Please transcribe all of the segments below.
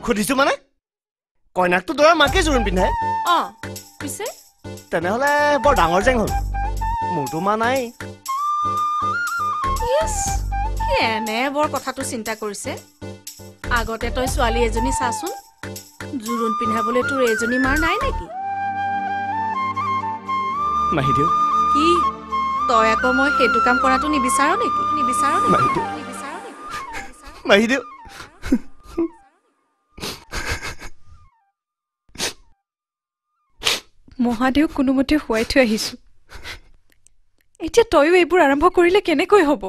সুধিছো মানে কইনাকটো দৰা মাকে জোৰোণ পিন্ধায় পিছে তেনেহ'লে বৰ ডাঙৰ জেং হ'ল মোৰতো মা নাই এনে বৰ কথাটো চিন্তা কৰিছে আগতে তই ছোৱালী এজনী চাচোন জোৰোণ পিন্ধাবলৈ তোৰ এজনী মাৰ নাই নেকি মাহিদেউ কি তই আকৌ মই সেইটো কাম কৰাটো নিবিচাৰ নেকি মাহিদেউ মহাদেউ কোনোমতে শুৱাই থৈ আহিছো এতিয়া তয়ো এইবোৰ আৰম্ভ কৰিলে কেনেকৈ হ'ব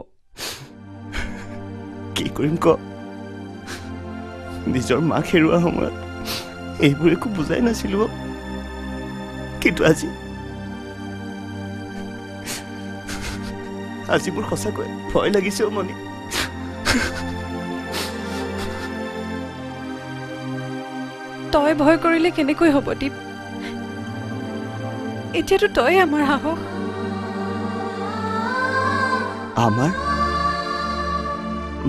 কি কৰিম ক নিজৰ মাক হেৰুৱা সময়ত এইবোৰ একো বুজাই নাছিলো কিন্তু আজি মোৰ সঁচাকৈ ভয় লাগিছে মনি তই ভয় কৰিলে কেনেকৈ হ'ব দীপ এতিয়াতো তই আমাৰ সাহস আমাৰ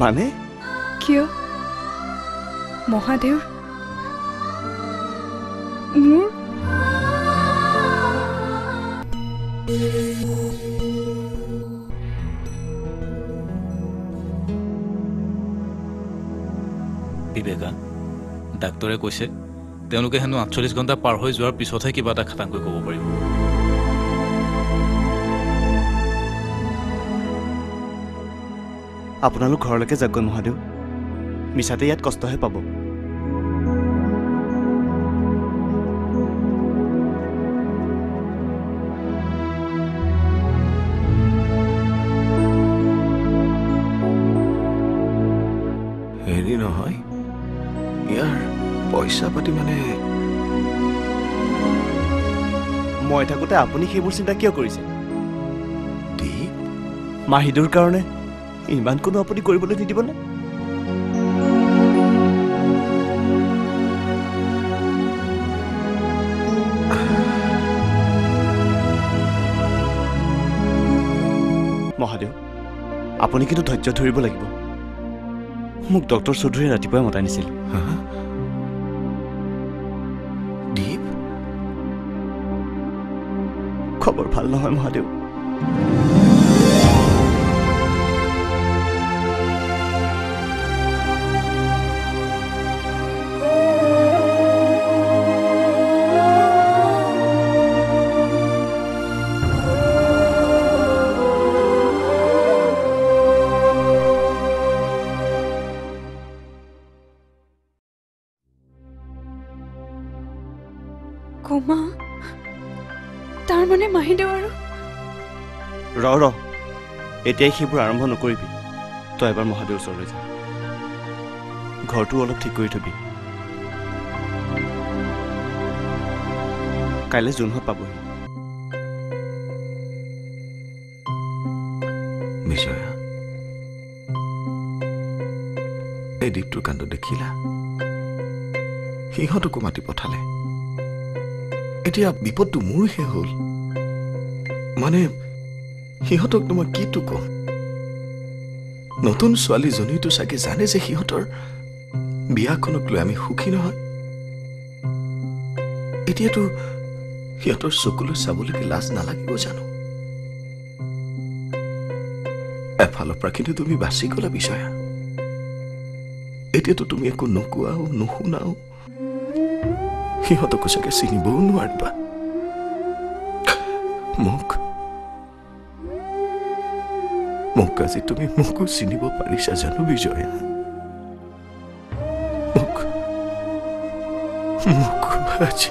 মানে কিয় মহাদেউৰ মোৰ বিবেকা ডাক্তৰে কৈছে তেওঁলোকে হেনো ৪৮ ঘণ্টা পাৰ হৈ যোৱাৰ পিছতহে কিবা এটা খাটাংকৈ ক'ব পাৰিব আপোনালোক ঘৰলৈকে যাগৈ মহাদেউ মিছাতে ইয়াত কষ্টহে পাব হেৰি নহয় ইয়াৰ পইচা পাতি মানে মই থাকোঁতে আপুনি সেইবোৰ চিন্তা কিয় কৰিছে মাহিদেউৰ কাৰণে ইমান কোনো আপুনি কৰিবলৈ নিদিবনে মহাদেউ আপুনি কিন্তু ধৈৰ্য ধৰিব লাগিব মোক ডক্টৰ চৌধুৰীয়ে ৰাতিপুৱাই মতাই নিছিল দীপ খবৰ ভাল নহয় মহাদেউ কোমা তাৰ মানে মাহিদেউ আৰু ৰ এতিয়াই সেইবোৰ আৰম্ভ নকৰিবি তই এবাৰ মহাদেউৰ ওচৰলৈ যা ঘৰটো অলপ ঠিক কৰি থবি কাইলৈ জোনহঁত পাবহি বিজয়া এই দ্বীপটোৰ কাণ্ড দেখিলা সিহঁতকো মাতি পঠালে এতিয়া বিপদটো মোৰহে হ'ল মানে সিহঁতক মই কিটো কম নতুন ছোৱালীজনীটো চাগে জানে যে সিহঁতৰ বিয়াখনক লৈ আমি সুখী নহয় এতিয়াতো সিহঁতৰ চকুলৈ চাবলৈকে লাজ নালাগিব জানো এফালৰ পৰা কিন্তু তুমি বাচি গলা বিজয়া এতিয়াতো তুমি একো নোকোৱাও নুশুনাও সিহঁতকো চাগে চিনিবও নোৱাৰিবা মোক আজি তুমি মোকো চিনিব পাৰিছা জানো বিজয়া মোক আজি